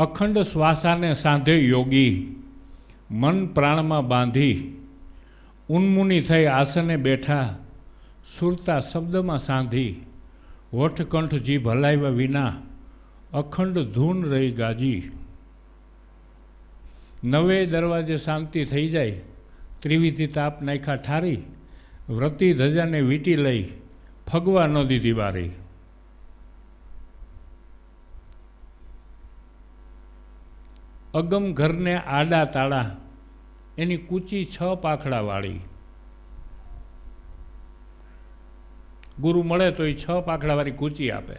અખંડ શ્વાસાને સાંધે યોગી, મન પ્રાણમાં બાંધી, ઉન્મુની થઈ આસને બેઠા, સુરતા શબ્દમાં સાંધી, હોઠકંઠ જીભ હલાવ્યા વિના અખંડ ધૂન રહી ગાજી. નવે દરવાજે શાંતિ થઈ જાય, ત્રિવિધિ તાપ નાખ્યા ઠારી, વ્રતી ધજાને વીંટી લઈ ફગવા ન દીધી બારી. અગમ ઘરને આડા તાળા, એની કૂચી 6 પાખડાવાળી. ગુરુ મળે તો એ 6 પાખડાવાળી કૂચી આપે.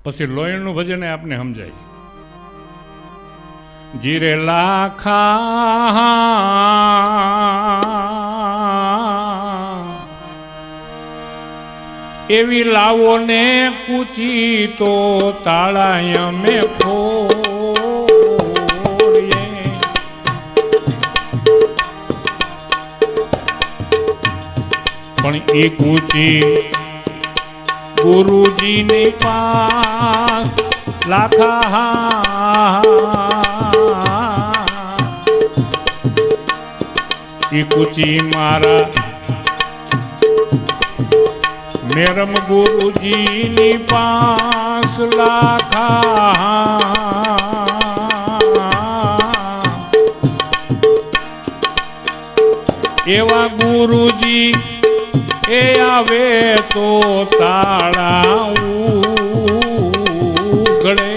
પછી લોયણનું ભજન આપને સમજાય. જીરે લાખા એવી લાવો ને કૂચી તો તાળા અમે ખોડીએ. પણ એ કૂચી ગુરુજીની પાસ લાખા, એ કૂચી મારા મેરમ ગુરુજીની પાસ લાખા. એવા ગુરુજી એ આવે તો તાળા ઉઘડે.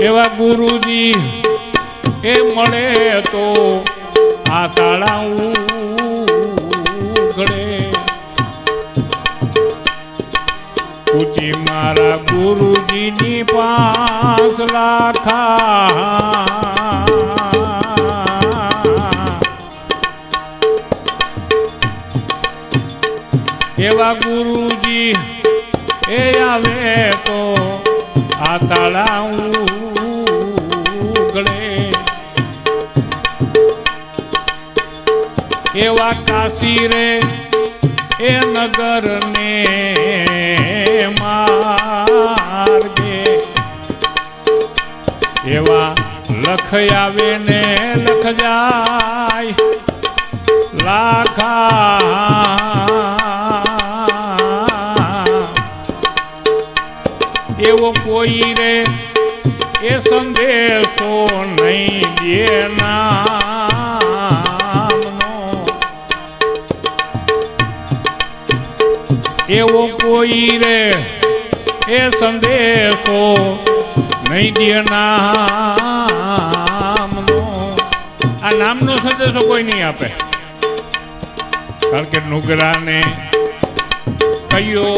એવા ગુરુજી એ મળે તો આ તાળા ઉઘડે. કૂચી મારા ગુરુજીની પાસ લાખા. એવા ગુરુજી એ આવે તો આ તાળા ઉઘડે. એવા કાશી રે એ નગર ને માર્ગે, એવા લખ આવે ને લખ જાય લાખા. એવો કોઈ રે એ સંદેશો નહીં દે નામનો. એવો કોઈ રે એ સંદેશો નહીં દે નામનો. આ નામનો સંદેશો કોઈ નહીં આપે. કારણ કે નુગરાને કયો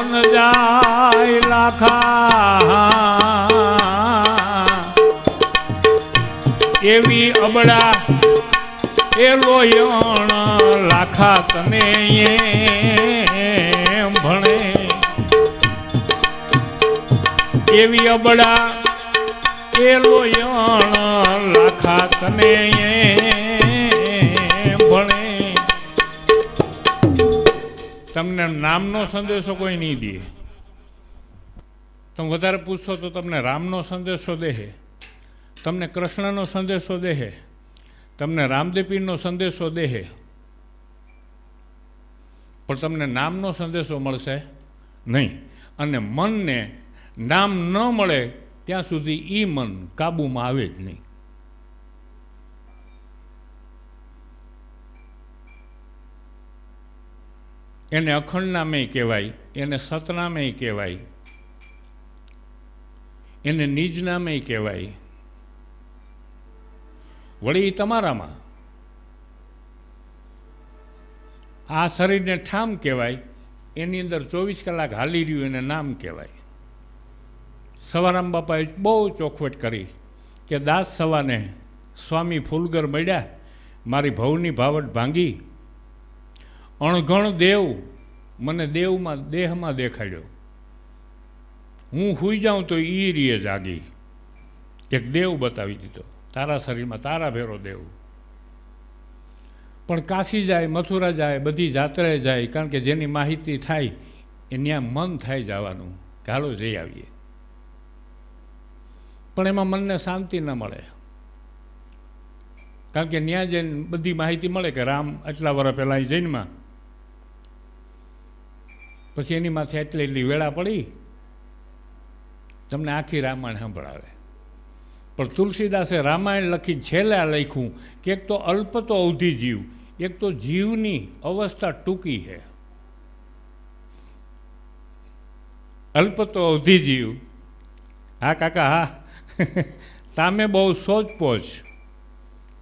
ન જાય લાખા. એવી અબડા એ લોયણ લાખા તને એમ ભણે. એવી અબડા એ લોયણ લાખા તને એમ ભણે. તમને નામનો સંદેશો કોઈ નહીં દે. તમે વધારે પૂછશો તો તમને રામનો સંદેશો દેહે, તમને કૃષ્ણનો સંદેશો દેહે, તમને રામદેપીરનો સંદેશો દેહે, પણ તમને નામનો સંદેશો મળશે નહીં. અને મનને નામ ન મળે ત્યાં સુધી એ મન કાબૂમાં આવે જ નહીં. એને અખંડનામેય કહેવાય, એને સતનામેય કહેવાય, એને નિજનામેય કહેવાય. વળી તમારામાં આ શરીરને ઠામ કહેવાય, એની અંદર 24 કલાક હાલી રહ્યું એને નામ કહેવાય. સવારામ બાપાએ બહુ ચોખવટ કરી કે દાસ સવાને સ્વામી ફૂલગર મળ્યા, મારી ભવની ભાવટ ભાંગી, અણઘણ દેવ મને દેવમાં દેહમાં દેખાડ્યો. હું સૂઈ જાઉં તો ઈ રીએ જાગી. એક દેવ બતાવી દીધો તારા શરીરમાં, તારા ભેરો દેવ. પણ કાશી જાય, મથુરા જાય, બધી જાત્રાએ જાય, કારણ કે જેની માહિતી થાય એ ત્યાં મન થાય જવાનું. કે હાલો જઈ આવીએ. પણ એમાં મનને શાંતિ ન મળે, કારણ કે ત્યાં જઈને બધી માહિતી મળે કે રામ આટલા વર્ષ પહેલાં અહીં જૈનમાં, પછી એની માથે એટલી વેળા પડી, તમને આખી રામાયણ સંભળાવે. પણ તુલસીદાસે રામાયણ લખી છેલ્લે લખ્યું કે એક તો અલ્પ તો અવધિ જીવ, એક તો જીવની અવસ્થા ટૂંકી છે. અલ્પ તો અવધિ જીવ, હા કાકા હા, સામે બહુ સોચ પોચ.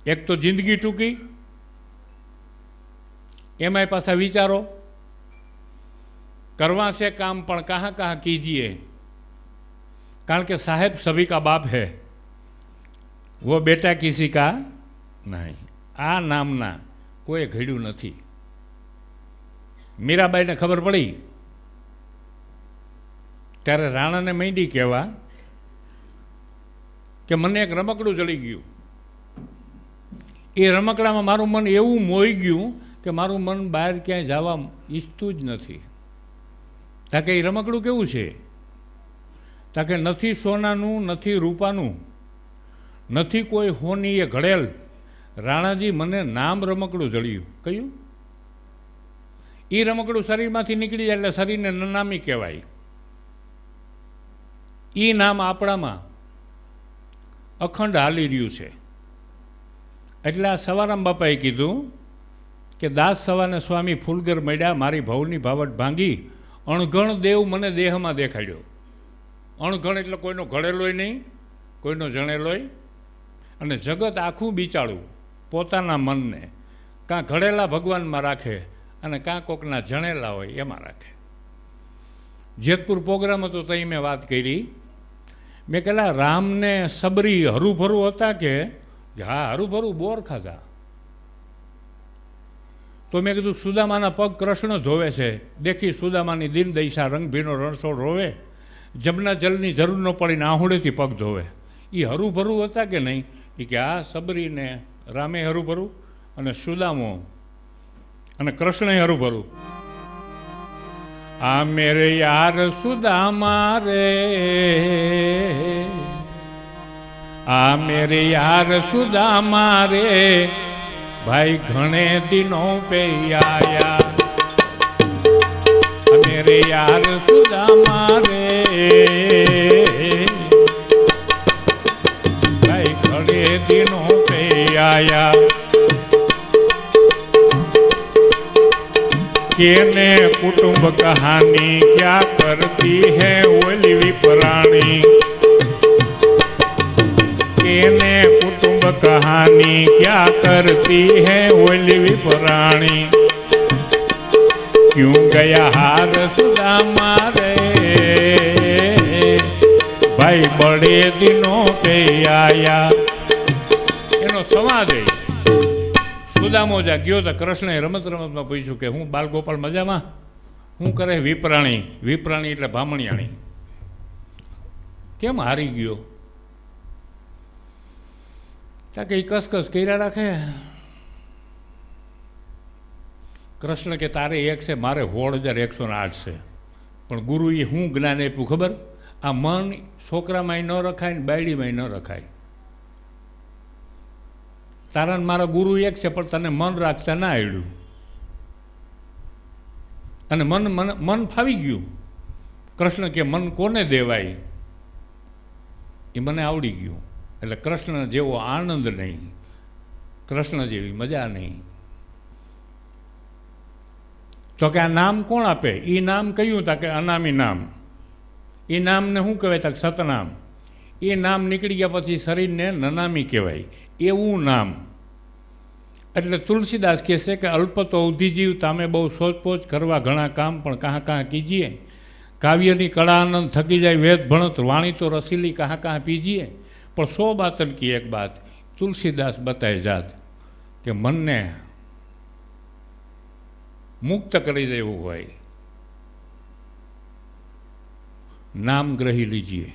એક તો જિંદગી ટૂંકી, એમાંય પાછા વિચારો કરવા છે કામ પણ કहाँ कहाँ कीजिए, કારણ કે સાહેબ સભી કા બાપ है, वो बेटा किसी का नहीं. આ નામના કોઈ ઘડ્યું નથી. મીરાબાઈને ખબર પડી ત્યારે રાણાને માંડી કહેવા કે મને એક રમકડું જડી ગયું. એ રમકડામાં મારું મન એવું મોઈ ગયું કે મારું મન બહાર ક્યાંય જવા ઈચ્છતું જ નથી. તાકે એ રમકડું કેવું છે? તાકે નથી સોનાનું, નથી રૂપાનું, નથી કોઈ હોનીએ ઘડેલ. રાણાજી મને નામ રમકડું જડ્યું. કયું? એ રમકડું શરીરમાંથી નીકળી જાય એટલે શરીરને નનામી કહેવાય. એ નામ આપણામાં અખંડ હાલી રહ્યું છે. એટલે આ સવારામ બાપાએ કીધું કે દાસ સવાને સ્વામી ફૂલગર મળ્યા, મારી ભવની ભાવટ ભાંગી, અણઘણ દેવ મને દેહમાં દેખાડ્યો. અણઘણ એટલે કોઈનો ઘડેલોય નહીં, કોઈનો જણેલોય, અને જગત આખું બિચારું પોતાના મનને કાં ઘડેલા ભગવાનમાં રાખે અને કાં કોકના જણેલા હોય એમાં રાખે. જેતપુર પ્રોગ્રામ હતો ત્યાં મેં વાત કરી. મેં કહેલા રામને સબરી હરુભરું હતા કે હા હરુભરું બોર ખાધા. તો મેં કીધું સુદામાના પગ કૃષ્ણ ધોવે છે, દેખી સુદામાની દિન દૈસા રંગભીનો રણછોડ રોવે, જમના જલની જરૂર ન પડીને આહુડેથી પગ ધોવે. એ હરુભરું હતા કે નહીં? એ કે આ સબરીને રામે હરુભરું અને સુદામો અને કૃષ્ણે હરુભરું. આ મેરે યાર સુદામા રે, આ મેરે યાર સુદામા રે, ભાઈ ઘણે દિનો पे आया. मेरे यार सुदामा रे, भाई घणे दिनो पे आया. केने कुटुंब कहानी क्या करती है ओली विपराणी. केने कुटुंब कहानी क्या करती है ओली विपराणी. क्यों गया हार सुदामा रे, भाई बड़े दिनों पे आया. એનો સમાજ સુદામો જા ગયો તો કૃષ્ણએ રમત રમતમાં પૂછ્યું કે હું બાલગોપાલ મજામાં? શું કરે? વિપરાણી. વિપરાણી એટલે ભામણિયાણી. કેમ હારી ગયો? કે એ કસકસ કર્યા રાખે. કૃષ્ણ કે તારે 1 છે, મારે 16,108 છે. પણ ગુરુએ શું જ્ઞાન આપ્યું ખબર? આ મન છોકરામાંય ન રખાય ને બાયડીમાંય ન રખાય. તારા ને મારા ગુરુ એક છે, પણ તને મન રાખતા ના આવડ્યું. અને મન ફાવી ગયું. કૃષ્ણ કે મન કોને દેવાય? એ મને આવડી ગયું. એટલે કૃષ્ણ જેવો આનંદ નહીં, કૃષ્ણ જેવી મજા નહીં. તો કે આ નામ કોણ આપે? એ નામ કયું? તા કે અનામી નામ. એ નામને શું કહેવાય? તા સતનામ. એ નામ નીકળી ગયા પછી શરીરને નનામી કહેવાય. એવું નામ. એટલે તુલસીદાસ કહે છે કે અલ્પ તો અવધિ જીવ, તામે બહુ સોચપોચ, કરવા ઘણા કામ પણ કहाँ कहाँ કીજીએ. કાવ્યની કળા આનંદ થકી જાય વેદ ભણત, વાણી તો રસીલી કहाँ कहाँ પીજીએ. પણ 100 બાતન की एक बात तुलसीदास बताए जात કે મનને મુક્ત કરી દેવું હોય, નામ ગ્રહી લીજીએ.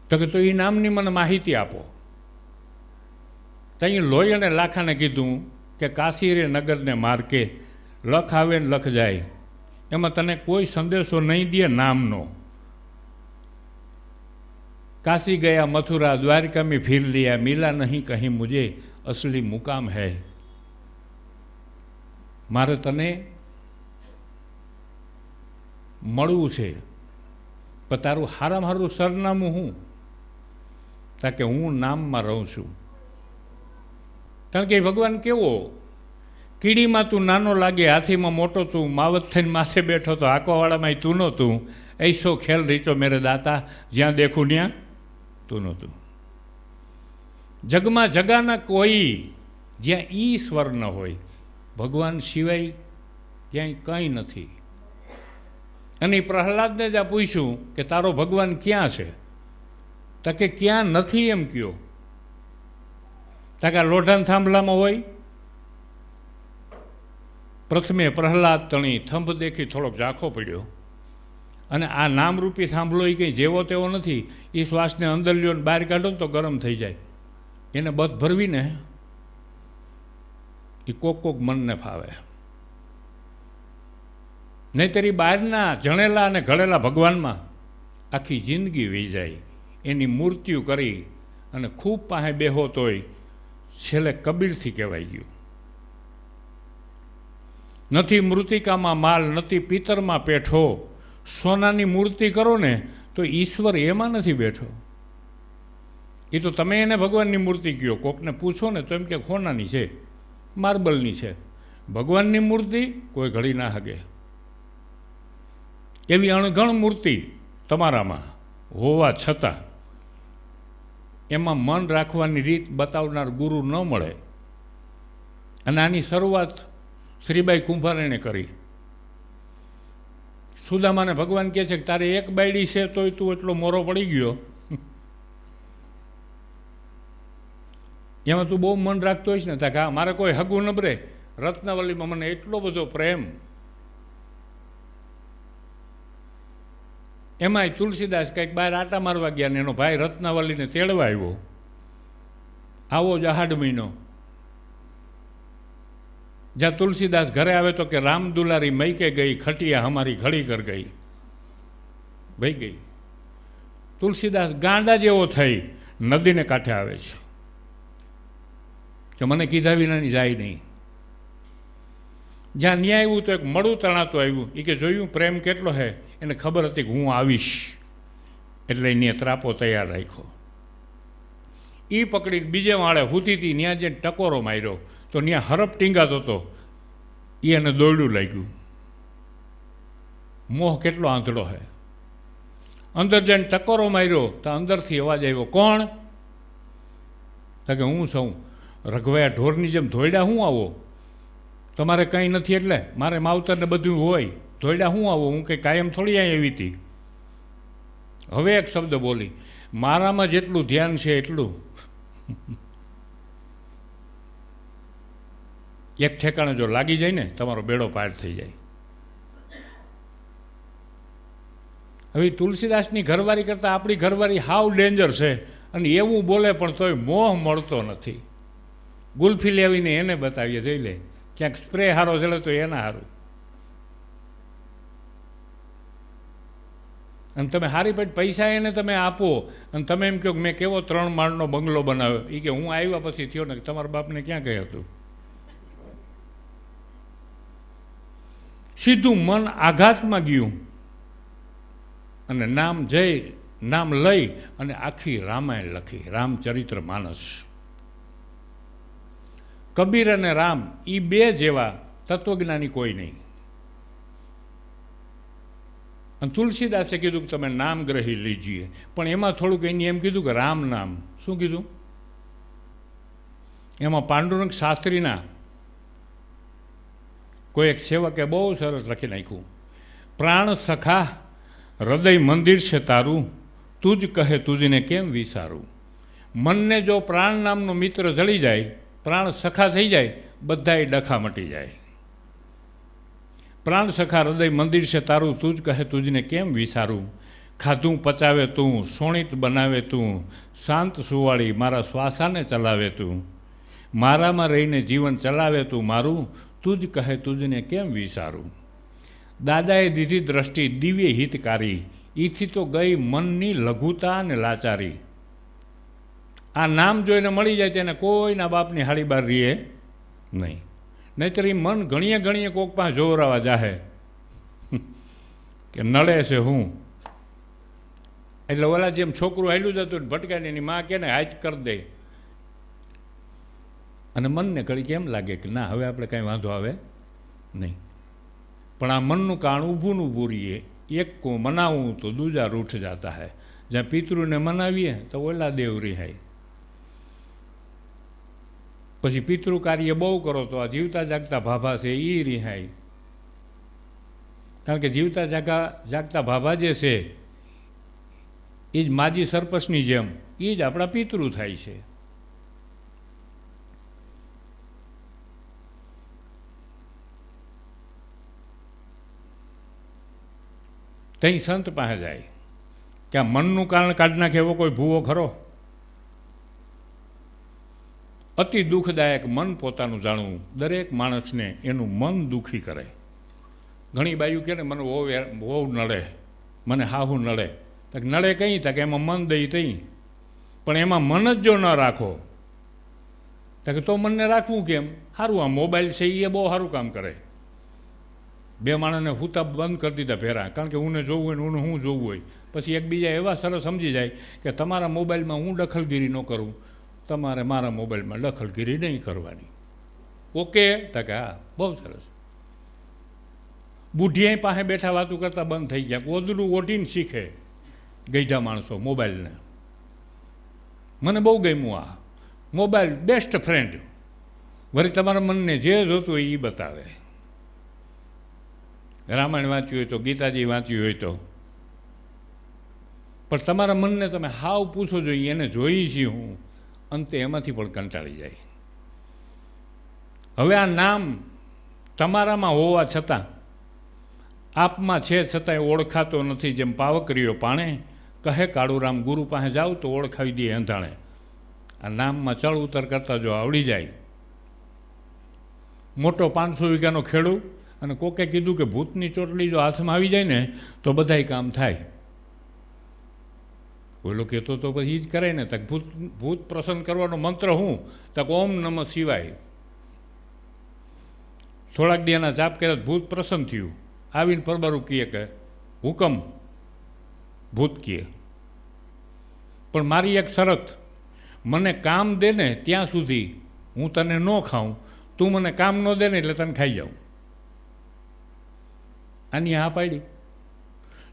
તો કે તો એ નામની મને માહિતી આપો. ત્યાં લોહી અને લાખાને કીધું કે કાશી રે નગરને માર્કે, લખ આવે ને લખ જાય, એમાં તને કોઈ સંદેશો નહીં દે નામનો. काशी गया मथुरा द्वारका में फिर लिया, मिला नहीं कहीं मुझे असली मुकाम है. मारे तने મળવું છે, પણ તારું હારામાં હારું સરનામું હું? તાકે હું નામમાં રહું છું. કારણ કે ભગવાન કેવો, કીડીમાં તું નાનો લાગે, હાથીમાં મોટો તું, માવત થઈને માથે બેઠો તો આંકોવાળામાં તું નહોતું. ऐसो ખેલ રીચો મેરે દાતા, જ્યાં દેખું ત્યાં તું નહોતું. જગમાં જગાના કોઈ, જ્યાં ઈશ્વર ન હોય, ભગવાન સિવાય ક્યાંય કંઈ નથી. અને પ્રહલાદને જ પૂછ્યું કે તારો ભગવાન ક્યાં છે? તો કે ક્યાં નથી એમ કયો. તાકા લોઢાન થાંભલામાં હોય. પ્રથમે પ્રહલાદ તણી થંભ દેખી થોડોક ઝાંખો પડ્યો. અને આ નામરૂપી થાંભલો એ કંઈ જેવો તેવો નથી. એ શ્વાસને અંદર લ્યો ને બહાર કાઢો તો ગરમ થઈ જાય. એને બધ ભરવીને એ કોક મનને ફાવે. નહીંતર બહારના જણેલા અને ઘડેલા ભગવાનમાં આખી જિંદગી વી જાય. એની મૂર્તિઓ કરી અને ખૂબ પાસે બેહો તોય છેલ્લે કબીરથી કહેવાય ગયું. નથી મૃતિકામાં માલ, નથી પિત્તરમાં પેઠો. સોનાની મૂર્તિ કરો ને તો ઈશ્વર એમાં નથી બેઠો. એ તો તમે એને ભગવાનની મૂર્તિ કહો. કોકને પૂછો ને તો એમ કે સોનાની છે, માર્બલની છે. ભગવાનની મૂર્તિ કોઈ ઘડી ના હગે. એવી અણઘણ મૂર્તિ તમારામાં હોવા છતાં એમાં મન રાખવાની રીત બતાવનાર ગુરુ ન મળે. અને આની શરૂઆત શ્રીબાઈ કુંભારેણે કરી. સુદામાને ભગવાન કહે છે કે તારે એક બાયડી છે તોય તું એટલો મોરો પડી ગયો. એમાં તું બહુ મન રાખતો હોઈશ ને. તા મારે કોઈ હગું નબરે, રત્નાવલીમાં મને એટલો બધો પ્રેમ. એમાંય તુલસીદાસ કંઈક બહાર આટા મારવા ગયા ને એનો ભાઈ રત્નાવલીને તેડવા આવ્યો. આવો જ આહાડ મહિનો. જ્યાં તુલસીદાસ ઘરે આવે તો કે રામ દુલારી મઈ કે ગઈ, ખટિયા હમારી ખડી કર ગઈ. ભાઈ ગઈ. તુલસીદાસ ગાંડા જેવો થઈ નદીને કાંઠે આવે છે કે મને કીધા વિનાની જાય નહીં. જ્યાં ન્યાય આવ્યું તો એક મળું તણાતું આવ્યું. એ કે જોયું પ્રેમ કેટલો હે. એને ખબર હતી કે હું આવીશ, એટલે એને ત્રાપો તૈયાર રાખ્યો. એ પકડીને બીજે માળે હુતી હતી. ત્યાં જઈને ટકોરો માર્યો તો ત્યાં હરપ ટીંગાતો હતો. એ એને દોરડું લાગ્યું. મોહ કેટલો આંધળો હે. અંદર જઈને ટકોરો માર્યો તો અંદરથી અવાજ આવ્યો, કોણ? તો કે હું છું. રઘવાયા ઢોરની જેમ ધોયડા હું આવો? તમારે કંઈ નથી એટલે મારે માવતરને બધું હોય. ધોયડા હું આવો? હું કંઈ કાયમ થોડી અહીં આવી હતી. હવે એક શબ્દ બોલી, મારામાં જેટલું ધ્યાન છે એટલું એક ઠેકાણે જો લાગી જાય ને તમારો બેડો પાર થઈ જાય. હવે તુલસીદાસની ઘરવાળી કરતાં આપણી ઘરવાળી હાવ ડેન્જર છે. અને એવું બોલે પણ તોય મોહ મળતો નથી. ગુલ્ફી લેવીને એને બતાવીએ, જોઈ લે ક્યાંક સ્પ્રે હારો ચડે તો એના હારું. અને તમે હારી પેટ પૈસા એને તમે આપો અને તમે એમ કહો કે મેં કેવો 3 માળનો બંગલો બનાવ્યો. એ કે હું આવ્યા પછી થયો ને. તમારા બાપને ક્યાં કહી હતું? સીધું મન આઘાતમાં ગયું અને નામ લઈ અને આખી રામાયણ લખી, રામચરિત્ર માનસ. કબીર અને રામ એ બે જેવા તત્વજ્ઞાની કોઈ નહીં. અને તુલસીદાસે કીધું કે તમે નામ ગ્રહી લીજીએ. પણ એમાં થોડુંક એની એમ કીધું કે રામ નામ. શું કીધું? એમાં પાંડુરંગ શાસ્ત્રીના કોઈ એક સેવકે બહુ સરસ લખી નાખ્યું, પ્રાણ સખા હૃદય મંદિર છે તારું, તું જ કહે તુજને કેમ વિસારું. મનને જો પ્રાણ નામનો મિત્ર જળી જાય, પ્રાણ સખા થઈ જાય, બધાય ડખા મટી જાય. પ્રાણ સખા હૃદય મંદિર છે તારું, તું જ કહે તુજને કેમ વિસારું. ખાધું પચાવે તું, સોણિત બનાવે તું, શાંત સુવાળી મારા શ્વાસાને ચલાવે તું. મારામાં રહીને જીવન ચલાવે તું મારું, તું જ કહે તુજને કેમ વિસારું. દાદાએ દીધી દ્રષ્ટિ દિવ્ય હિતકારી, ઈથી તો ગઈ મનની લઘુતા અને લાચારી. આ નામ જોઈને મળી જાય તેને કોઈના બાપની હાડી બાર રીએ નહીં. નહીંતર એ મન ઘણીએ ઘણીએ કોક પાસે જોવરાવા જાહે કે નડે છે હું. એટલે ઓલા જેમ છોકરું હાલ્યું જતું ને ભટકાઈને એની માં કે ને હાથ કરી દે, અને મનને ઘડી કેમ લાગે કે ના હવે આપણે કાંઈ વાંધો આવે નહીં. પણ આ મનનું કાણ ઊભું ઊભું રહીએ, એક કો મનાવું તો દૂજા રૂઠ જાતા હૈ. જ્યાં પિતૃને મનાવીએ તો ઓલા દેવ રિહાય. પછી પિતૃ કાર્ય બહુ કરો તો આ જીવતા જાગતા ભાભા છે એ રિહાય. કારણ કે જીવતા જાગતા ભાભા જે છે એ જ માજી સરપસની જેમ એ જ આપણા પિતૃ થાય છે. તઈ સંત પાસે જાય કે આ મનનું કારણ કાઢી નાખે એવો કોઈ ભૂવો ખરો? અતિ દુઃખદાયક મન પોતાનું જાણવું દરેક માણસને એનું મન દુઃખી કરે. ઘણી બાયું કહે ને મને બહુ નડે, મને હાહુ નડે. તક નડે કંઈ તક એમાં મન દઈ તઈ, પણ એમાં મન જ જો ન રાખો તક તો મનને રાખવું કેમ? સારું, આ મોબાઈલ છે એ બહુ સારું કામ કરે. બે માણસને હુતા બંધ કરી દીધા ભેરા, કારણ કે હું જોવું હોય ને હું જોવું હોય. પછી એકબીજા એવા સરસ સમજી જાય કે તમારા મોબાઈલમાં હું દખલગીરી ન કરું, તમારે મારા મોબાઈલમાં દખલગીરી નહીં કરવાની. ઓકે તકે હા, બહુ સરસ. બુઢિયા પાસે બેઠા વાતું કરતાં બંધ થઈ ગયા. ઓદલું ઓઢીને શીખે ગઈઢા માણસો મોબાઈલને. મને બહુ ગમ્યું આ મોબાઈલ, બેસ્ટ ફ્રેન્ડ. વળી તમારા મનને જે જોતું હોય એ બતાવે. રામાયણ વાંચ્યું હોય તો, ગીતાજી વાંચ્યું હોય તો, પણ તમારા મનને તમે હાવ પૂછો જોઈએ એને જોઈ છીએ હું, અંતે એમાંથી પણ કંટાળી જાય. હવે આ નામ તમારામાં હોવા છતાં, આપમાં છે છતાંય ઓળખાતો નથી. જેમ પાવકરીઓ પાણે કહે કાળુરામ ગુરુ પાસે જાવ તો ઓળખાવી દે અંધાણે. આ નામમાં ચળ ઉતર કરતાં જો આવડી જાય. મોટો 500 વીઘાનો ખેડૂત અને કોકે કીધું કે ભૂતની ચોટલી જો હાથમાં આવી જાય ને તો બધાય કામ થાય. કોઈ લોકો કહેતો તો પછી જ કરે ને. તક ભૂત પ્રસન્ન કરવાનો મંત્ર હું? તક ઓમ નમઃ શિવાય. થોડાક દીના જાપ કર્યા ભૂત પ્રસન્ન થયું. આવીને પરબારું કહે કે હુકમ ભૂત કહે, પણ મારી એક શરત, મને કામ દે ને ત્યાં સુધી હું તને ન ખાઉં, તું મને કામ ન દે ને એટલે તને ખાઈ જાઉં. આની હા પાડી.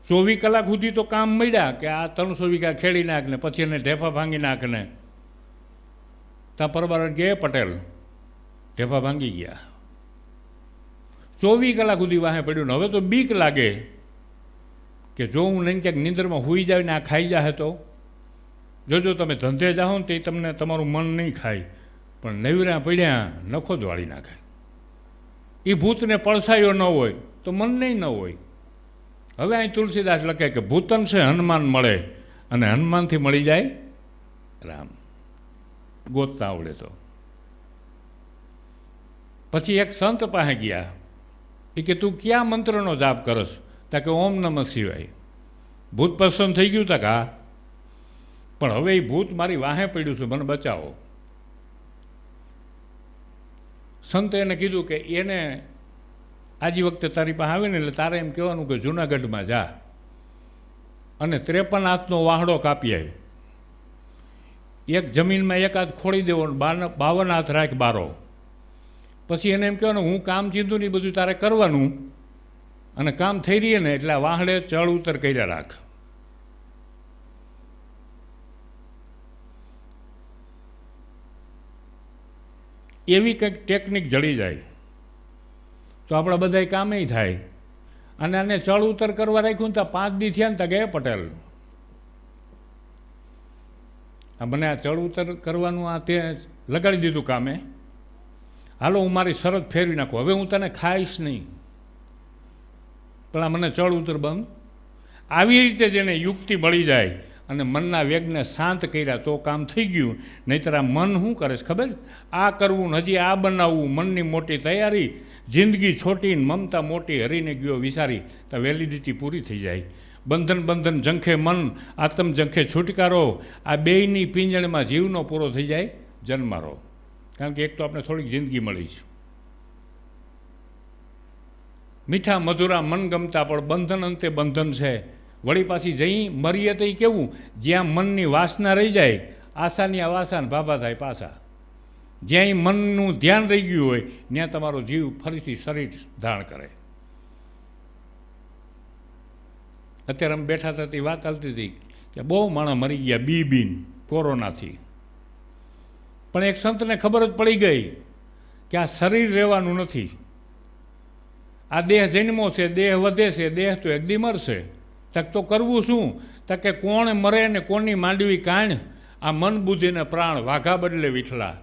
24 કલાક સુધી તો કામ મળ્યા કે આ 300 વીઘા ખેડી નાખ ને પછી એને ઢેફા ભાંગી નાખ ને. ત્યાં પરબાર કે પટેલ ઢેફા ભાંગી ગયા. 24 કલાક સુધી વાહે પડ્યું ને હવે તો બીક લાગે કે જો હું નહીં ક્યાંક નીંદરમાં સૂઈ જાય ને આ ખાઈ જાય તો. જોજો તમે ધંધે જાઓ ને તે તમને તમારું મન નહીં ખાય, પણ નૈવરા પડ્યા નખો જ વાળી નાખે. એ ભૂતને પડસાયો ન હોય તો મનને ન હોય. હવે અહીં તુલસીદાસ લખે કે ભૂતન છે હનુમાન મળે, અને હનુમાનથી મળી જાય રામ. ગોતતા આવડે તો. પછી એક સંત પાસે ગયા. એ કે તું ક્યાં મંત્રનો જાપ કરસ? તા કે ઓમ નમઃ શિવાય. ભૂત પ્રસન્ન થઈ ગયું? તા કે હા, પણ હવે એ ભૂત મારી વાહે પડ્યું છે, મને બચાવો. સંતે એને કીધું કે એને આજી વખતે તારી પાસે આવે ને એટલે તારે એમ કહેવાનું કે જૂનાગઢમાં જા અને 53 હાથનો વાહડો કાપી આવી. એક જમીનમાં એક હાથ ખોડી દેવો, 52 હાથ રાખ બારો. પછી એને એમ કહેવાનું હું કામ ચીંધું ને બધું તારે કરવાનું, અને કામ થઈ રહીએ ને એટલે વાહડે ચળ ઉતર કર્યા રાખ. એવી કંઈક ટેકનિક જડી જાય તો આપણા બધાય કામે થાય. અને આને ચળ ઉતર કરવા રાખ્યું ને ત્યાં 5 દી થયા ને ત્યાં ગયા પટેલ. મને આ ચળ ઉતર કરવાનું આ તે લગાડી દીધું કામે. હાલો હું મારી શરત ફેરવી નાખું, હવે હું તને ખાઈશ નહીં, પણ આ મને ચળ ઉતર બંધ. આવી રીતે જેને યુક્તિ મળી જાય અને મનના વેગને શાંત કર્યા તો કામ થઈ ગયું. નહીંતર આ મન શું કરે છે ખબર? આ કરવું ને હજી આ બનાવવું, મનની મોટી તૈયારી, જિંદગી છોટી ને મમતા મોટી, હરીને ગયો વિચારી તો વેલિડિટી પૂરી થઈ જાય. બંધન ઝંખે મન, આત્મ ઝંખે છુટકારો, આ બેયની પિંજણમાં જીવનો પૂરો થઈ જાય જન્મારો. કારણ કે એક તો આપણે થોડીક જિંદગી મળી છે. મીઠા મધુરા મન ગમતા પણ બંધન અંતે બંધન છે. વળી પાછી જઈ મરીએ તો કેવું, જ્યાં મનની વાસના રહી જાય, આશાની આવાસા ભાભા થાય પાછા. જ્યાં મનનું ધ્યાન રહી ગયું હોય ત્યાં તમારો જીવ ફરીથી શરીર ધારણ કરે. અત્યારે અમે બેઠા હતા તે વાત ચાલતી હતી કે બહુ માણસ મરી ગયા બીન કોરોનાથી. પણ એક સંતને ખબર જ પડી ગઈ કે આ શરીર રહેવાનું નથી. આ દેહ જન્મો છે, દેહ વધે છે, દેહ તો એક દી મરશે. તક તો કરવું શું? તક કે કોણ મરે ને કોની માંડવી કાણ? આ મન બુદ્ધિ ને પ્રાણ વાઘા બદલે વિઠલા.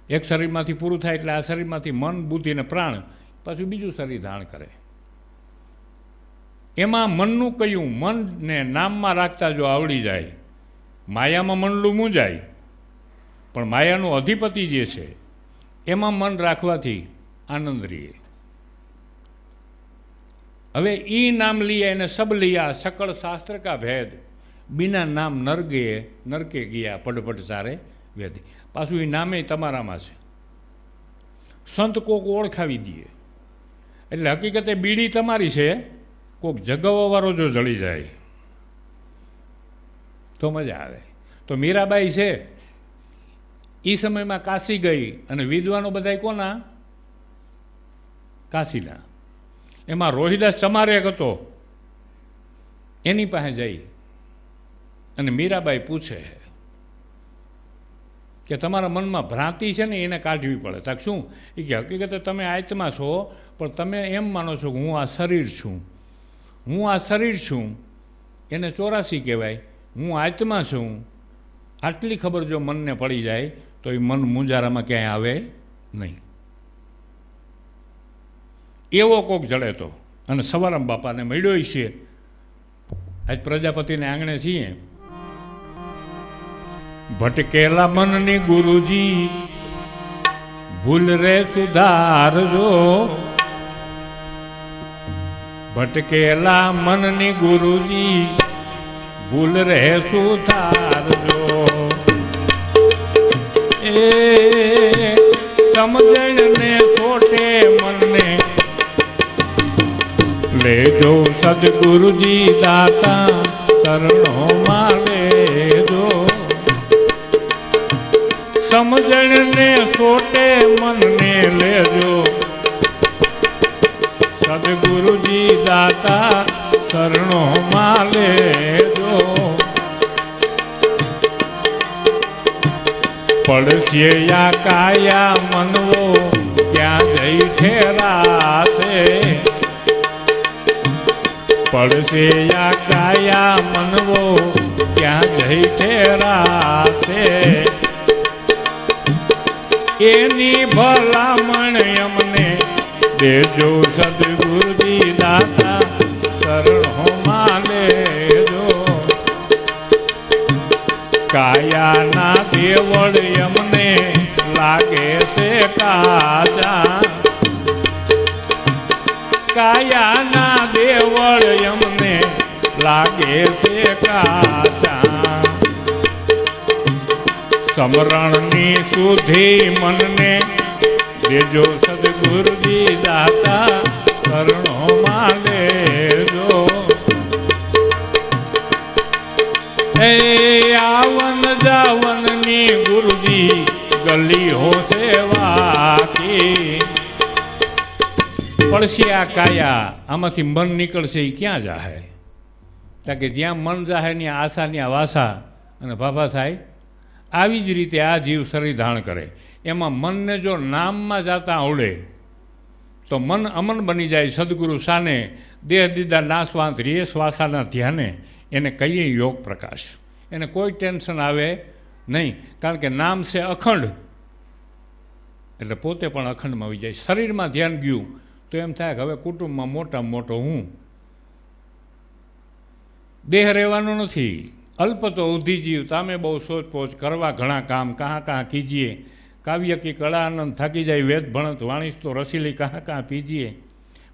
એક શરીરમાંથી પૂરું થાય એટલે આ શરીરમાંથી મન બુદ્ધિ ને પ્રાણ પાછું બીજું શરીર ધારણ કરે. એમાં મનનું કયું? મનને નામમાં રાખતા જો આવડી જાય, માયામાં મનલું મૂંઝાય, પણ માયાનો અધિપતિ જે છે એમાં મન રાખવાથી આનંદ રહીએ. હવે ઈ નામ लिया એને સબ लिया, સકળ શાસ્ત્ર કા ભેદ, બિના નામ નરકે ગયા પડપટ સારે વેદ. પાછું એ નામે તમારામાં છે. સંત કોક ઓળખાવી દે એટલે હકીકતે બીડી તમારી છે. કોક જગાવવાવાળો જો જળી જાય તો મજા આવે. તો મીરાબાઈ છે એ સમયમાં કાશી ગઈ અને વિદ્વાનો બધા કોના? કાશીના. એમાં રોહિદાસ ચમારેક હતો, એની પાસે જઈ અને મીરાબાઈ પૂછે કે તમારા મનમાં ભ્રાંતિ છે ને એને કાઢવી પડે. તાક શું? એ કે હકીકતે તમે આત્મા છો, પણ તમે એમ માનો છો કે હું આ શરીર છું. હું આ શરીર છું એને 84 કહેવાય. હું આત્મા છું. આટલી ખબર જો મનને પડી જાય તો એ મન મુંજારામાં ક્યાંય આવે નહીં. એવો કોક જડે તો. અને સવારામ બાપાને મળ્યો છે. આજ પ્રજાપતિને આંગણે છીએ. ભટકેલા મનની ગુરુજી ભૂલ રે સુધારજો. ભટકેલા મનની ગુરુજી ભૂલ રે સુધારજો. એ સમજણને છોટે મનને લેજો સદગુરુજી દાતા શરણોમાં લેજો. સમજણને છોટે મનને લેજો સદગુરુજી દાતા શરણોમાં લેજો. પડશે યા કાયા મનવો ક્યાં જઈ ઠેરાશે. પડશે યા કાયા મનવો ક્યાં જઈ ઠેરાશે. એની ભલામણ અમને દેજો સદગુરુજી દાતા શરણોમાં લેજો. કાયાના દેવળ અમને લાગે છે કાચા. કાયાના દેવળ અમને લાગે છે કાચા. સમરણની શુદ્ધિ મનને દેજો સદગુરુજી દાતા શરણોમાં લેજો. હે આવન જાવનની ગુરુજી ગલી હો સેવા કી. પડશે આ કાયા, આમાંથી મન નીકળશે એ ક્યાં જાહે? કારણ કે જ્યાં મન જાહે ની આશા ની વાસા અને ભાભા થાય. આવી જ રીતે આ જીવ શરીર ધારણ કરે. એમાં મનને જો નામમાં જાતા આવડે તો મન અમન બની જાય. સદગુરુ સાને દેહ દીદા નાશવાંત રે શ્વાસાના ધ્યાને એને કહીએ યોગ પ્રકાશ. એને કોઈ ટેન્શન આવે નહીં, કારણ કે નામ છે અખંડ, એટલે પોતે પણ અખંડમાં આવી જાય. શરીરમાં ધ્યાન ગયું તો એમ થાય કે હવે કુટુંબમાં મોટામાં મોટો હું. દેહ રહેવાનો નથી, અલ્પ તો ઉધી જીવ તામે બહુ સોચપોચ કરવા ઘણા કામ કहाँ कहाँ कीजिए काव्य की कड़ा आनंद थाकी जाए वेद भणत वाणिज तो रसीली कहाँ कहाँ पीजिए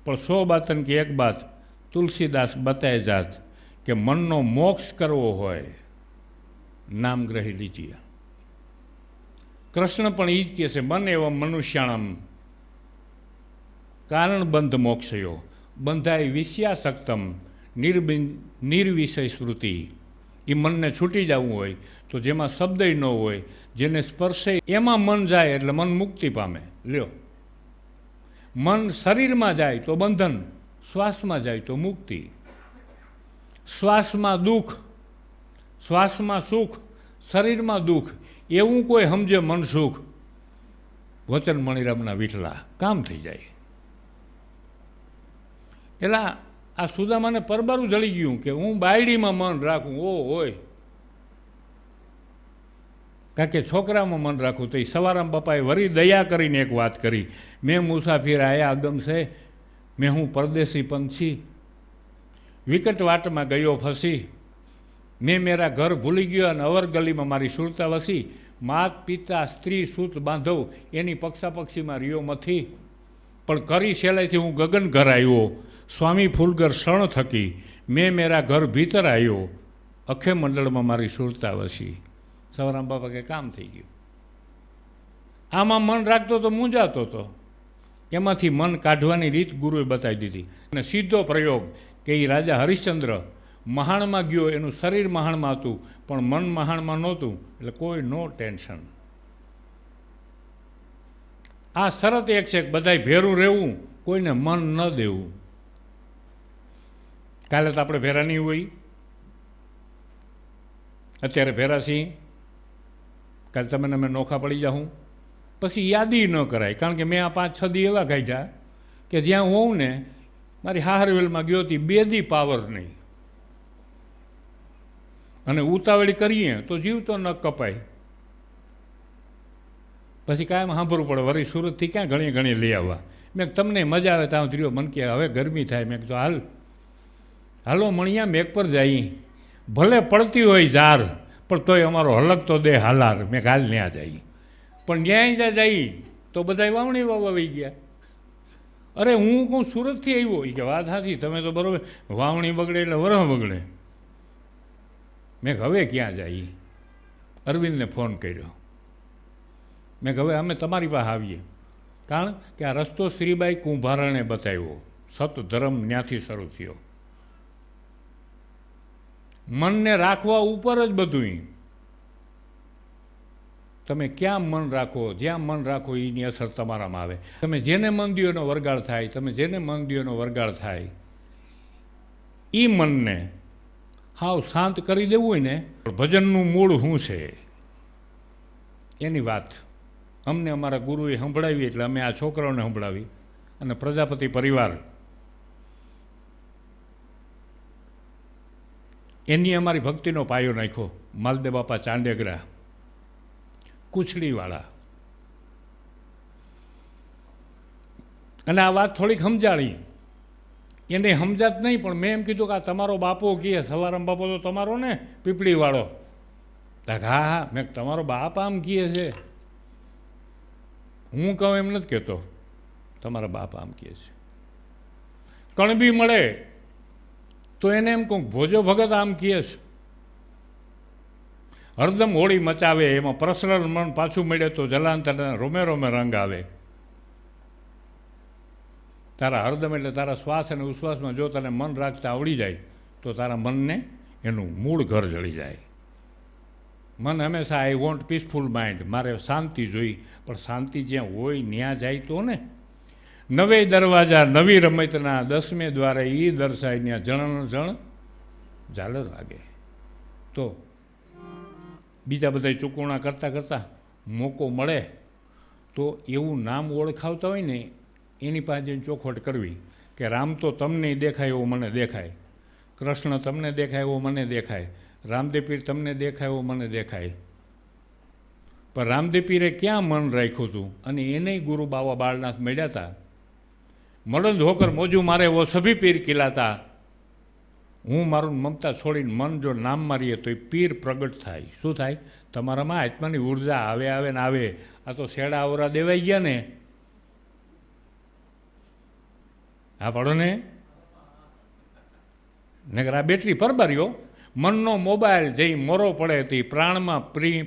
पर 100 बातन की एक बात तुलसीदास बताए जात कि मननो मोक्ष करवो होय नाम ग्रही लीजिए। कृष्ण पण ई ज कहे छे मन एवं मनुष्याणम कारणबंध मोक्षयो बंधाय विषयासक्तम निर्विषय स्मृति। એ મનને છૂટી જવું હોય તો જેમાં શબ્દ ન હોય જેને સ્પર્શે એમાં મન જાય એટલે મન મુક્તિ પામે। લ્યો, મન શરીરમાં જાય તો બંધન, શ્વાસમાં જાય તો મુક્તિ। શ્વાસમાં દુઃખ, શ્વાસમાં સુખ, શરીરમાં દુઃખ, એવું કોઈ સમજે મન સુખ, વચન મણિરામના વિઠલા કામ થઈ જાય। એટલે આ સુદામાને પરબારું જળી ગયું કે હું બાયડીમાં મન રાખું, ઓ હોય કારણ કે છોકરામાં મન રાખું। તો એ સવારામ બાપાએ વરી દયા કરીને એક વાત કરી, મેં મુસાફિર આયા આદમ છે, મેં હું પરદેશી પંછી, વિકટ વાટમાં ગયો ફસી, મેં મેરા ઘર ભૂલી ગયો અને અવર ગલીમાં મારી સુરતા વસી, માત પિતા સ્ત્રી સૂત બાંધવ એની પક્ષાપક્ષીમાં રહ્યો મથી, પણ કરી સહેલાઈથી હું ગગન ઘર આવ્યો, સ્વામી ફૂલગર શણ થકી મેં મેરા ઘર ભીતર આવ્યો, અખે મંડળમાં મારી સુરતા વસી। સવરામ બાપા કે કામ થઈ ગયું। આમાં મન રાખતો તો મૂંઝાતો હતો, એમાંથી મન કાઢવાની રીત ગુરુએ બતાવી દીધી અને સીધો પ્રયોગ કે એ રાજા હરિશ્ચંદ્ર મહાણમાં ગયો, એનું શરીર મહાણમાં હતું પણ મન મહાણમાં નહોતું, એટલે કોઈ નો ટેન્શન। આ શરત એક છે કે બધાય ભેરું રહેવું, કોઈને મન ન દેવું। કાલે તો આપણે ભેરા નહીં હોય, અત્યારે ભેરા છીએ, કાલે તમે અમે નોખા પડી જાઉં, પછી યાદી ન કરાય, કારણ કે મેં આ 5-6 દી એવા કાઢ્યા કે જ્યાં હોઉં ને, મારી હાહરવેલમાં ગયો હતી 2 દી પાવર નહીં, અને ઉતાવળી કરીએ તો જીવ તો ન કપાય, પછી કાયમ સાંભળવું પડે, વળી સુરતથી ક્યાં ઘણી ઘણી લઈ આવવા। મેં તમને મજા આવે ત્યાં ધ્યો મન કે હવે ગરમી થાય, મેં કીધું હાલો મણિયા મેઘ પર જાય, ભલે પડતી હોય ઝાર પણ તોય અમારો હલક તો દે હાલાર, મેં હાલ ન્યા જાય, પણ ન્યાય જાય તો બધા વાવણી વાવવા વહી ગયા। અરે હું કહું સુરતથી આવ્યો, એ કે વાત હાચી, તમે તો બરાબર વાવણી બગડે એટલે વરહ બગડે। મેં હવે ક્યાં જાય? અરવિંદને ફોન કર્યો, મેં હવે અમે તમારી પાસે આવીએ, કારણ કે આ રસ્તો શ્રીબાઈ કુંભારણે બતાવ્યો, સત ધર્મ ન્યાથી શરૂ થયો। મનને રાખવા ઉપર જ બધું, તમે ક્યાં મન રાખો, જ્યાં મન રાખો એની અસર તમારામાં આવે। તમે જેને મન દ્યો એનો વરગાળ થાય, તમે જેને મન દ્યો એનો વરગાળ થાય। એ મનને હાવ શાંત કરી દેવું હોય ને, ભજનનું મૂળ શું છે એની વાત અમને અમારા ગુરુએ સંભળાવી, એટલે અમે આ છોકરાઓને સંભળાવી અને પ્રજાપતિ પરિવાર એની અમારી ભક્તિનો પાયો નાખ્યો। માલદેવ બાપા ચાંડેગરા કુછડીવાળા, અને આ વાત થોડીક સમજાણી, એને સમજાત નહીં, પણ મેં એમ કીધું કે આ તમારો બાપો કહે, સવારામ બાપો તો તમારો ને પીપળીવાળો, હા હા, મેં તમારો બાપ આમ કહે છે, હું કહું એમ નથી કહેતો, તમારા બાપ આમ કહે છે। કણબી મળે તો એને એમ કહું ભોજો ભગત આમ કહે છે, હરદમ હોળી મચાવે, એમાં પ્રસરણ મન પાછું મળે તો જલાંતરના રોમે રોમે રંગ આવે। તારા હરદમ એટલે તારા શ્વાસ અને ઉશ્વાસમાં જો તને મન રાખતા આવડી જાય તો તારા મનને એનું મૂળ ઘર જળી જાય। મન હંમેશા આઈ વોન્ટ પીસફુલ માઇન્ડ, મારે શાંતિ જોઈ, પણ શાંતિ જ્યાં હોય ત્યાં જાય તો ને। નવે દરવાજા નવી રમતના 10મે દ્વારે એ દર્શાય ત્યાં જણ જણ ઝાલર વાગે। તો બીજા બધા ચૂકવણા કરતાં કરતાં મોકો મળે તો એવું નામ ઓળખાવતા હોય ને એની પાસે ચોખવટ કરવી કે રામ તો તમને દેખાય એવો મને દેખાય, કૃષ્ણ તમને દેખાય એવો મને દેખાય, રામદેવ પીર તમને દેખાય એવો મને દેખાય। પણ રામદેવ પીરે ક્યાં મન રાખ્યું હતું, અને એને ગુરુ બાવા બાળનાથ મળ્યા હતા। મડંદ હોકર મોજું મારે વો સભી પીર કિલાતા, હું મારું મમતા છોડીને મન જો નામ મારીએ તો એ પીર પ્રગટ થાય. શું થાય? તમારામાં આત્માની ઉર્જા આવે ને આવે. આ તો શેડા આવરા દેવાઈ ગયા ને. હા પાડો ને. નગર આ બેટરી પરબાર્યો. મનનો મોબાઈલ જઈ મોરો પડે તે પ્રાણમાં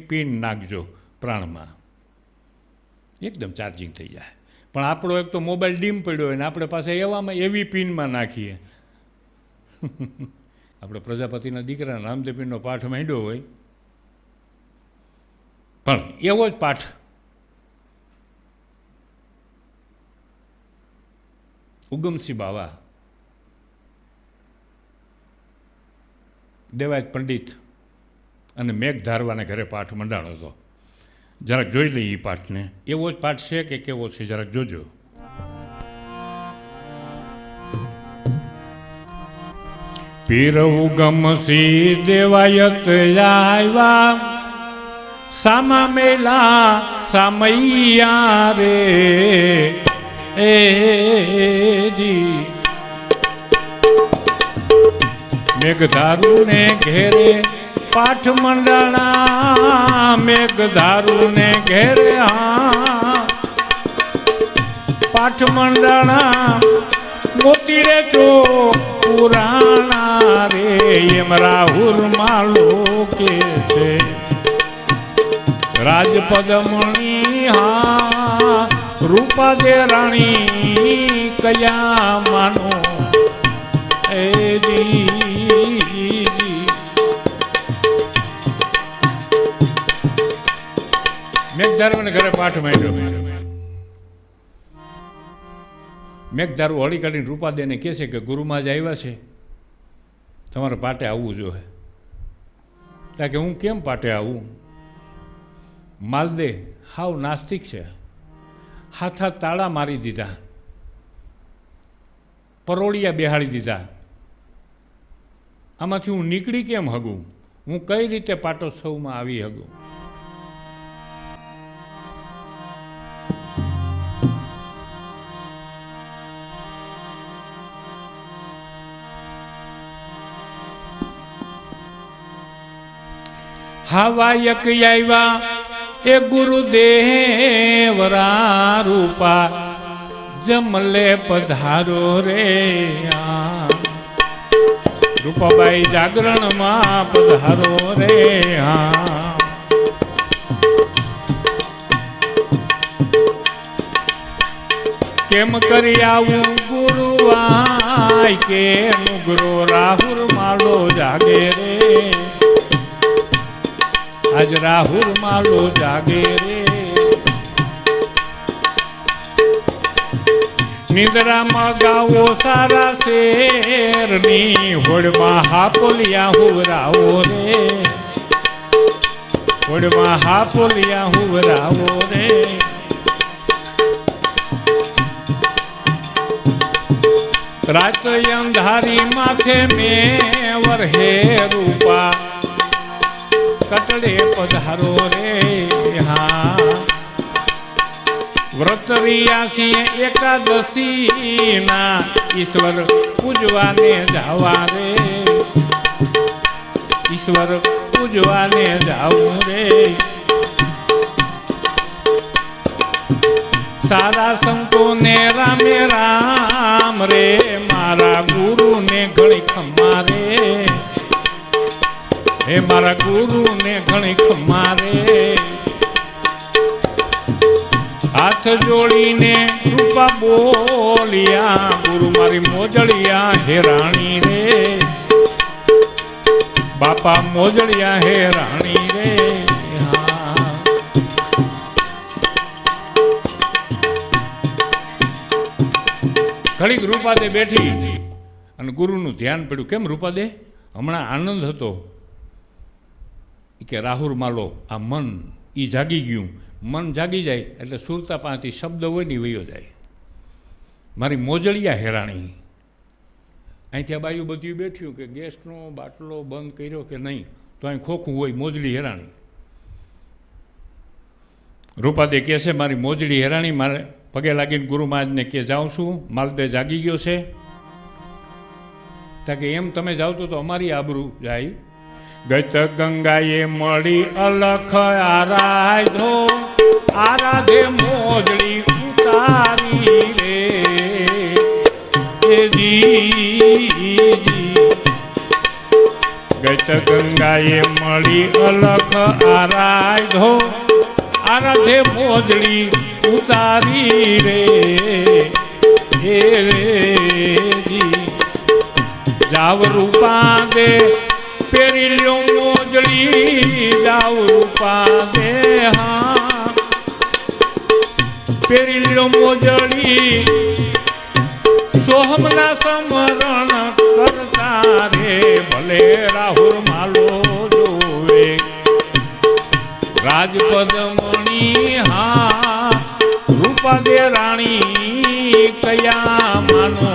પીન નાખજો. પ્રાણમાં એકદમ ચાર્જિંગ થઈ જાય. પણ આપણો એક તો મોબાઈલ ડીમ પડ્યો હોય ને આપણે પાસે એવી પિનમાં નાખીએ. આપણે પ્રજાપતિના દીકરા રામદેવપીરનો પાઠ માંડ્યો હોય, પણ એવો જ પાઠ ઉગમસિંહ બાવા, દેવાયત પંડિત અને મેઘ ધારવાને ઘરે પાઠ મંડાણો હતો. જરાક જોઈ લઈએ એ પાઠને. એવો જ પાઠ છે કે કેવો છે જરાક જોજો. પીર ઉગમસિંહ દેવાયત આવ્યા, સામા મેલા સામૈયા રે એ જી. મેઘધારુ ને ઘેરે પાઠ મંડાણા, મેઘધારુ ને ઘેરે હા પાઠ મંડાણા. મોતી રે ચો પુરાણા રે એમ રાહુલ માલો કે છે. રાજપદમણી હા રૂપા દે રાણી કયા માનો એ દી. મેઘધારુને ઘરે પાઠ માંડ્યો. મેઘધારુ હળી કાઢીને રૂપાદેને કહે છે કે ગુરુમાં જ આવ્યા છે, તમારે પાટે આવવું જોઈએ. ત્યાં કે હું કેમ પાટે આવું? માલદે હાવ નાસ્તિક છે, હાથ તાળા મારી દીધા, પરોળિયા બેહાડી દીધા. આમાંથી હું નીકળી કેમ હગું? હું કઈ રીતે પાટોત્સવમાં આવી હગું? હવાયક આવ્યા એ ગુરુદેવરા રૂપા, જમલે પધારો રે. રૂપાબાઈ જાગરણમાં પધારો રે. હા કેમ કરી આવું ગુરુવાય કે નુગરો રાહુલ માલો જાગે રે. આજ રાહુલ માલો જાગે રે. નિંદ્રામાં ગાવો સારા શેરની, હોડમાં હાપોલિયા હુવરાવો રે. હોડમાં હાપોલિયા હુવરાવો રે. રાત અંધારી માથે મેં વરહે રૂપા, કટડે પધારો રે. હા વ્રત રિયાસી એકાદશી ના ઈશ્વર પૂજવાને જાવા રે. ઈશ્વર પૂજવાને જાવું રે. સારા સંતોને રામે રામ રે, મારા ગુરુને ઘણી ખમ્મા રે. હે મારા ગુરુને ઘણી ખમ્મા રે. હાથ જોડીને રૂપા બોલિયા, ગુરુ મારી મોજળિયા હેરાણી રે. બાપા મોજળિયા હેરાણી રે. હા ઘડીક રૂપાદે બેઠી અને ગુરુનું ધ્યાન પડ્યું. કેમ રૂપાદે? હમણાં આનંદ હતો કે રાહુલ માલો આ મન એ જાગી ગયું. મન જાગી જાય એટલે સુરતા પાસેથી શબ્દ હોય ને વયો જાય. મારી મોજળિયા હેરાણી. અહીંથી આ બાયું બધું બેઠ્યું કે ગેસનો બાટલો બંધ કર્યો કે નહીં, તો અહીં ખોખું હોય મોજડી હેરાણી. રૂપાદે કહે છે મારી મોજડી હેરાણી, મારે પગે લાગીને ગુરુ મહારાજને કે જાઉં છું, માલદે જાગી ગયો છે. કે એમ તમે જાવ તો અમારી આબરૂ જાય. ગત ગંગાએ મળી અલખ આરાધો, આરાધે મોજડી ઉતારી રે ગત ગંગાએ મળી અલખ આરાધો, આરાધે મોજડી ઉતારી રે જાવ રૂપા દે પેરી લ્યો મોજડી, જાવ રૂપા દે હા પેરી લ્યો મોજડી, સોહમના સમરણ કરતા રે ભલે રાહુલ માલો જોવે રાજપદ મણી હા રૂપા દે રાણી કયા માનો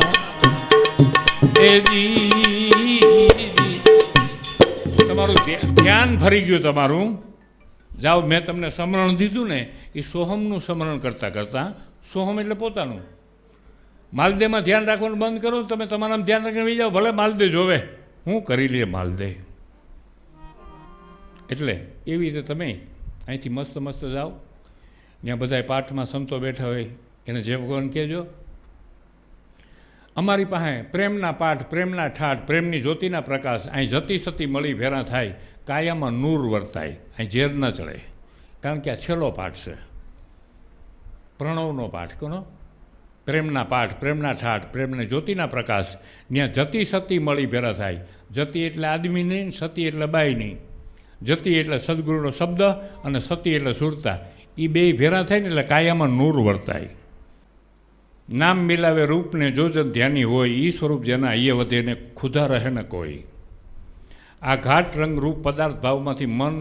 તમારું ધ્યાન ફરી ગયું તમારું. જાઓ મેં તમને સમરણ દીધું ને એ સોહમનું સમરણ કરતાં કરતાં, સોહમ એટલે પોતાનું, માલદેમાં ધ્યાન રાખવાનું બંધ કરો તમે તમારા ધ્યાન રાખીને જાઓ ભલે માલદે જોવે હું કરી લે માલદે. એટલે એવી રીતે તમે અહીંથી મસ્ત મસ્ત જાઓ, ત્યાં બધા પાઠમાં સંતો બેઠા હોય એને જે ભગવાન કહેજો. અમારી પાસે પ્રેમના પાઠ, પ્રેમના ઠાઠ, પ્રેમની જ્યોતિના પ્રકાશ, અહીં જતી સતી મળી ભેરા થાય, કાયામાં નૂર વર્તાય, અહીં ઝેર ન ચડે. કારણ કે આ છેલ્લો પાઠ છે, પ્રણવનો પાઠ કોનો? પ્રેમના પાઠ, પ્રેમના ઠાઠ, પ્રેમને જ્યોતિના પ્રકાશ, ત્યાં જતી સતી મળી ભેરા થાય. જતી એટલે આદમી નહીં, સતી એટલે બાઈ નહીં. જતી એટલે સદગુરુનો શબ્દ અને સતી એટલે સુરતા, એ બે ભેરા થાય ને એટલે કાયામાં નૂર વર્તાય. નામ મિલાવે રૂપને જોજન ધ્યાની હોય, ઈ સ્વરૂપ જેના એ વધે ને ખુદા રહે ને કોઈ. આ ઘાટ રંગ રૂપ પદાર્થ ભાવમાંથી મન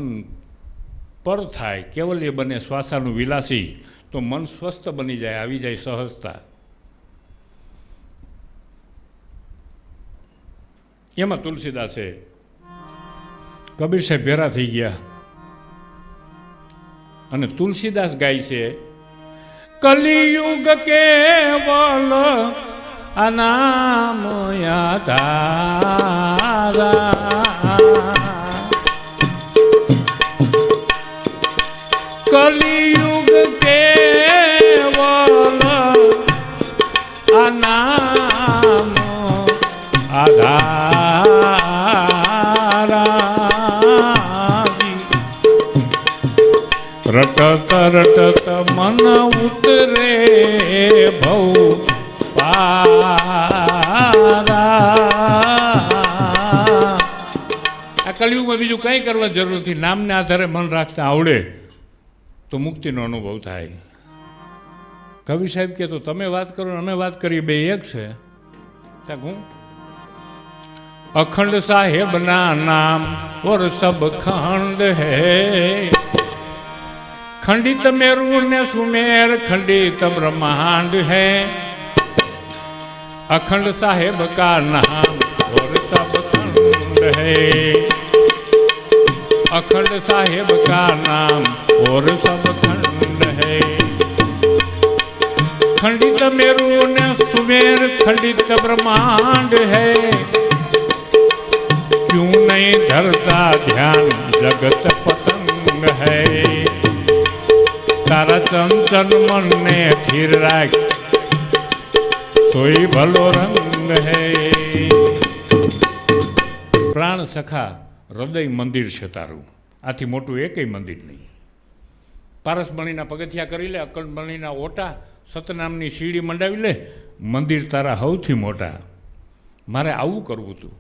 પર થાય, કેવલ્ય બને શ્વાસાનું વિલાસી, તો મન સ્વસ્થ બની જાય, આવી જાય સહજતા. એમાં તુલસીદાસે કબીર સાહેબ ભેરા થઈ ગયા અને તુલસીદાસ ગાય છે કલિયુગ કેવલ અનામ યાદારા, કલિયુગ કેવલ અનામ આધારા, રટત રટત મન ઉતરે ભવ પારા. આ કલિયુગમાં બીજું કંઈ કરવા જરૂર નથી, નામને આધારે મન રાખતા આવડે તો મુક્તિનો અનુભવ થાય. કવિ સાહેબ કે તો તમે વાત કરો અમે વાત કરીએ, બે એક છે. હું અખંડ સાહેબના નામ ઓર સબ ખંડ હૈ, खंडित मेरू ने सुमेर खंडित ब्रह्मांड है, अखंड साहेब का नाम और सब खंड है, अखंड साहेब का नाम और सब खंड है, खंडित मेरू ने सुमेर खंडित ब्रह्मांड है, क्यों नहीं धरता ध्यान जगत पतंग है, तारा चंचल मन ने फिर राख सोई भलो रंग है. प्राण सखा हृदय मंदिर છે તારું, આથી મોટું એકેય મંદિર નહીં. પારસમણીના પગથિયા કરી લે, અકંડમણીના ઓટા, સતનામની સીડી મંડાવી લે, મંદિર તારા સૌથી મોટા. મારે આવું કરવું હતું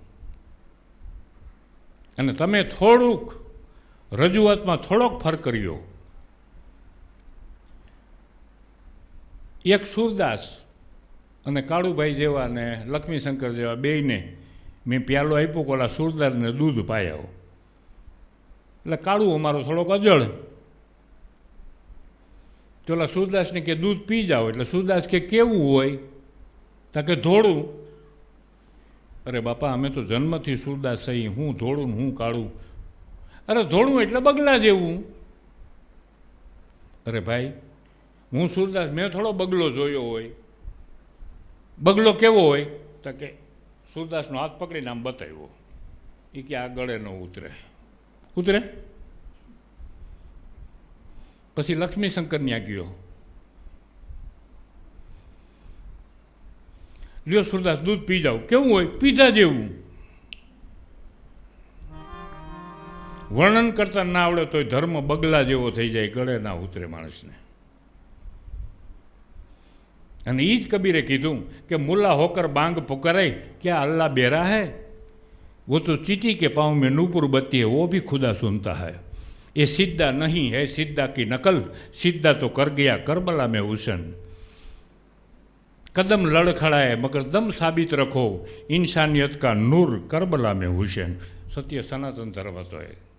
અને તમે થોડુંક રજૂઆતમાં થોડોક ફરક કર્યો. એક સુરદાસ અને કાળુભાઈ જેવા ને લક્ષ્મીશંકર જેવા બેયને મેં પ્યાલો આપ્યો, ઓલા સુરદાસને દૂધ પાયાવો. એટલે કાળું અમારો થોડોક અજળ, તો ઓલા સુરદાસને કે દૂધ પી જાઓ. એટલે સુરદાસ કે કેવું હોય? તો કે ધોળું. અરે બાપા અમે તો જન્મથી સુરદાસ થઈ, હું ધોળું ને હું કાળું? અરે ધોળું એટલે બગલા જેવું. અરે ભાઈ હું સુરદાસ, મેં થોડો બગલો જોયો હોય. બગલો કેવો હોય? તો કે સૂરદાસનો હાથ પકડીને આમ બતાવ્યો. એ કે આ ગળે ન ઉતરે. ઉતરે? પછી લક્ષ્મીશંકર ત્યાં ગયો. લ્યો સૂરદાસ દૂધ પી જાઓ. કેવું હોય? પીધા જેવું. વર્ણન કરતા ના આવડે તોય ધર્મ બગલા જેવો થઈ જાય, ગળે ના ઉતરે માણસને. અને એ જ કબીરે કીધું કે મુલ્લા હોકર બાંગ પુકારે क्या अल्लाह बेरा है, वो तो चीटी के पाँव में नूपुर बत्ती है, वो भी खुदा सुनता है. ये सिद्धा नहीं है सिद्धा की नकल, सिद्धा तो कर गया करबला में हुसैन. कदम लड़खड़ाए मगर दम साबित रखो, इंसानियत का नूर करबला में हुसैन. सत्य सनातन धर्म હતો એ.